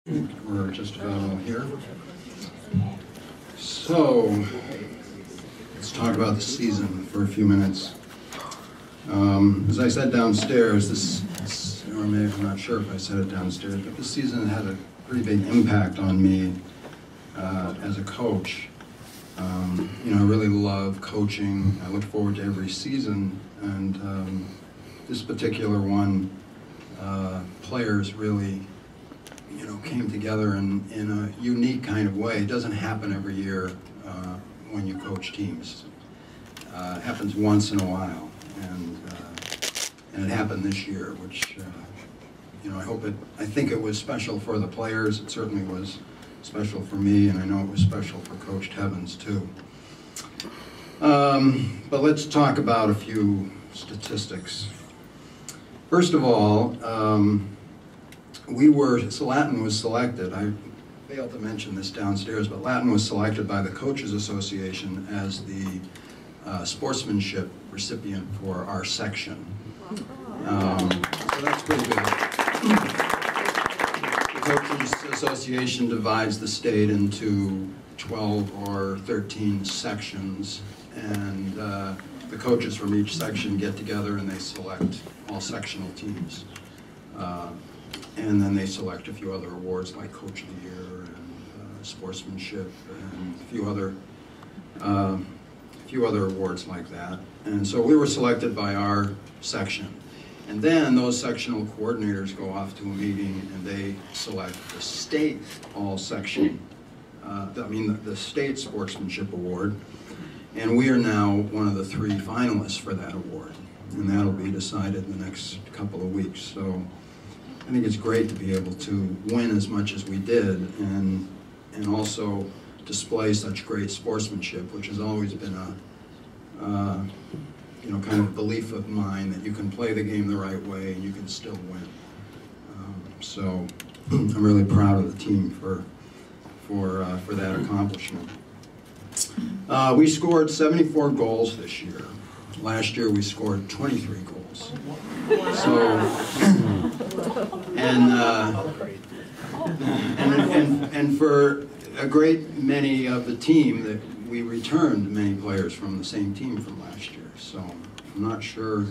We're just about all here. So, let's talk about the season for a few minutes. As I said downstairs, or maybe I'm not sure if I said it downstairs, but this season had a pretty big impact on me as a coach. I really love coaching. I look forward to every season, and this particular one, players really came together in a unique kind of way. It doesn't happen every year when you coach teams. It happens once in a while, and it happened this year, which I think it was special for the players. It certainly was special for me, and I know it was special for Coach Tevins too. But let's talk about a few statistics. First of all, Latin was selected. I failed to mention this downstairs, but Latin was selected by the Coaches Association as the sportsmanship recipient for our section. So that's pretty good. The Coaches Association divides the state into 12 or 13 sections, and the coaches from each section get together and they select all sectional teams. And then they select a few other awards like Coach of the Year and sportsmanship and a few other awards like that. And so we were selected by our section. And then those sectional coordinators go off to a meeting and they select the state all-section, the state sportsmanship award. And we are now one of the 3 finalists for that award. And that'll be decided in the next couple of weeks. So I think it's great to be able to win as much as we did and also display such great sportsmanship, which has always been a kind of belief of mine that you can play the game the right way and you can still win. So I'm really proud of the team for that accomplishment. We scored 74 goals this year. Last year we scored 23 goals. So, and for a great many of the team, that we returned many players from the same team from last year. So I'm not sure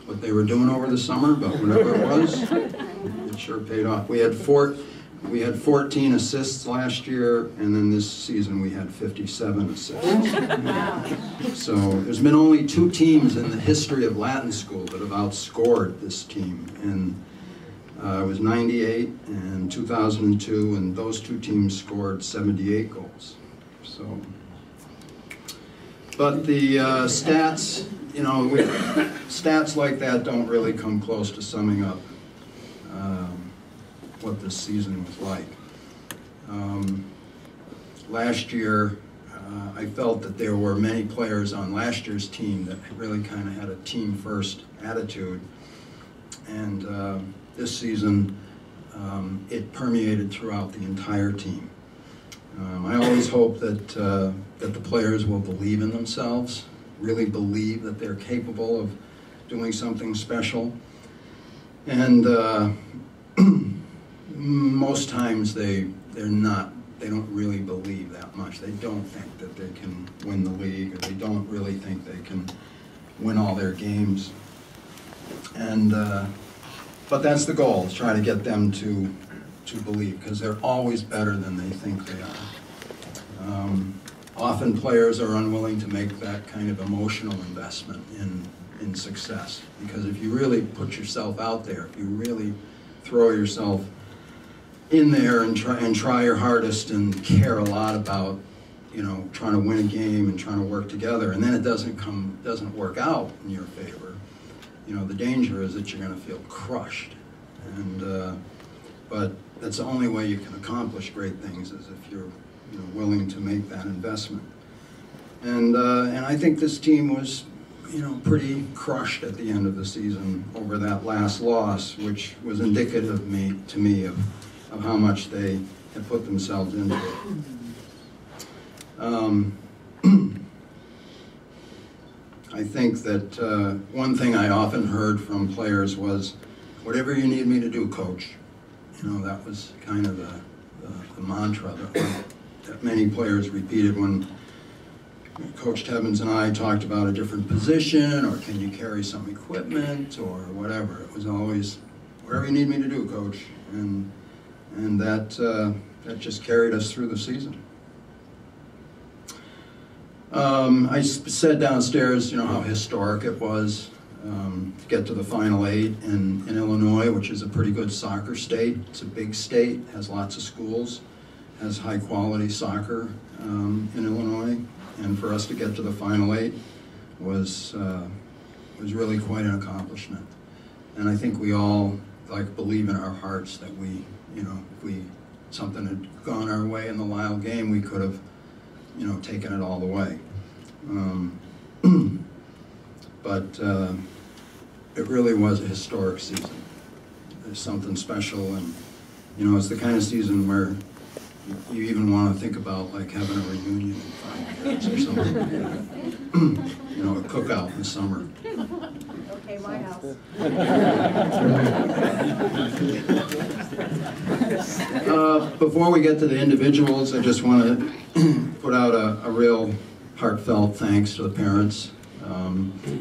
what they were doing over the summer, but whatever it was, it sure paid off. We had 14 assists last year, and then this season we had 57 assists. So there's been only 2 teams in the history of Latin School that have outscored this team, and it was 98 and 2002, and those 2 teams scored 78 goals. So, but the stats, stats like that don't really come close to summing up what this season was like. Last year, I felt that there were many players on last year's team that really kind of had a team-first attitude, and this season it permeated throughout the entire team. I always hope that the players will believe in themselves, really believe that they're capable of doing something special, and most times they don't really believe that much. They don't think that they can win the league, or they don't really think they can win all their games. And but that's the goal, is try to get them to believe, because they're always better than they think they are. Often players are unwilling to make that kind of emotional investment in success, because if you really put yourself out there, if you really throw yourself in there and try your hardest and care a lot about trying to win a game and trying to work together, and then it doesn't work out in your favor, the danger is that you're going to feel crushed. And but that's the only way you can accomplish great things, is if you're willing to make that investment. And I think this team was pretty crushed at the end of the season over that last loss, which was indicative to me of how much they had put themselves into it. I think that one thing I often heard from players was, "Whatever you need me to do, Coach." You know, that was kind of the mantra that many players repeated when Coach Tebbins and I talked about a different position, or can you carry some equipment, or whatever. It was always, whatever you need me to do, Coach. And that just carried us through the season. I said downstairs, you know, how historic it was to get to the Final Eight in Illinois, which is a pretty good soccer state. It's a big state, has lots of schools, has high quality soccer in Illinois. And for us to get to the Final Eight was really quite an accomplishment. And I think we all believe in our hearts that we, you know, if something had gone our way in the Lyle game, we could have, you know, taken it all the way. But it really was a historic season. There's something special, and you know, it's the kind of season where you even want to think about having a reunion in 5 years or something like that. You know, a cookout in the summer. Okay, my house. Before we get to the individuals, I just want to put out a real heartfelt thanks to the parents.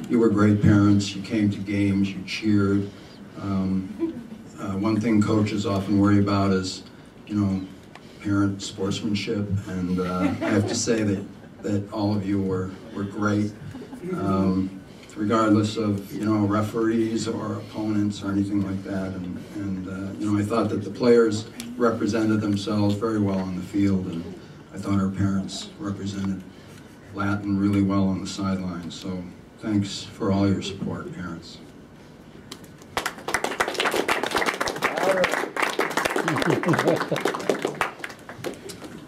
You were great parents. You came to games. You cheered. One thing coaches often worry about is, you know, parent sportsmanship, and I have to say that all of you were great, regardless of, you know, referees or opponents or anything like that. And you know, I thought that the players represented themselves very well on the field, and I thought our parents represented Latin really well on the sidelines. So thanks for all your support, parents.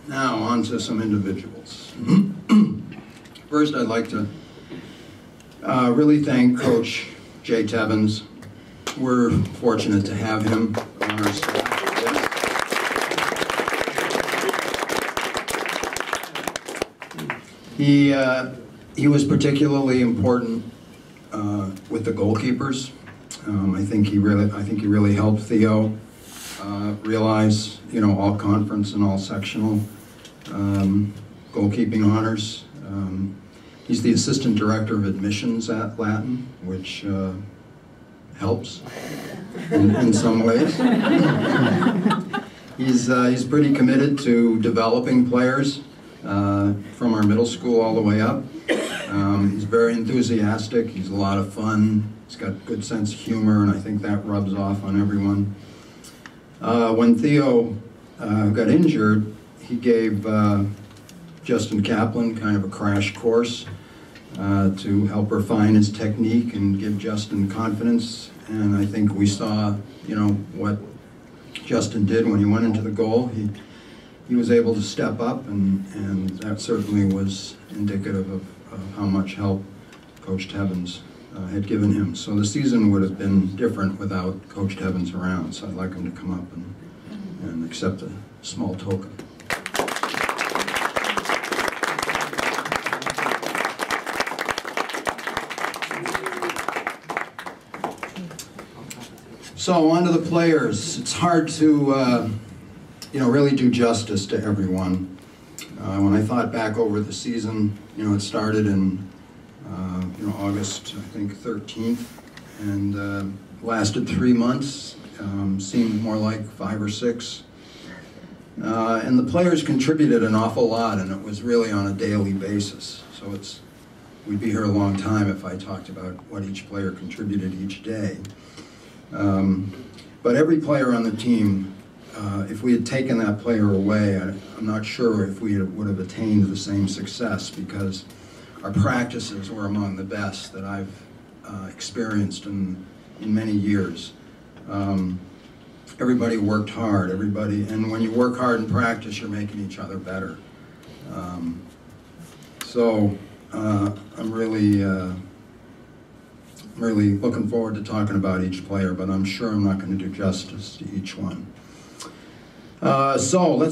Now, on to some individuals. First, I'd like to really thank Coach Jay Tebbins. We're fortunate to have him on our staff. He was particularly important with the goalkeepers. I think he really helped Theo realize, you know, all conference and all sectional goalkeeping honors. He's the assistant director of admissions at Latin, which helps in some ways. He's pretty committed to developing players from our middle school all the way up. He's very enthusiastic. He's a lot of fun. He's got a good sense of humor, and I think that rubs off on everyone. When Theo got injured, he gave Justin Kaplan kind of a crash course to help refine his technique and give Justin confidence. And I think we saw, you know, what Justin did when he went into the goal. He was able to step up, and that certainly was indicative of how much help Coach Tebbins had given him. So the season would have been different without Coach Tebbins around, so I'd like him to come up and accept a small token. So on to the players. It's hard to you know, really do justice to everyone. When I thought back over the season, you know, it started in you know, August, I think, 13th, and lasted 3 months. Seemed more like 5 or 6. And the players contributed an awful lot, and it was really on a daily basis. So we'd be here a long time if I talked about what each player contributed each day. But every player on the team, if we had taken that player away, I'm not sure if we would have attained the same success, because our practices were among the best that I've experienced in many years. Everybody worked hard, and when you work hard in practice, you're making each other better. So I'm really looking forward to talking about each player, but I'm sure I'm not going to do justice to each one. So let's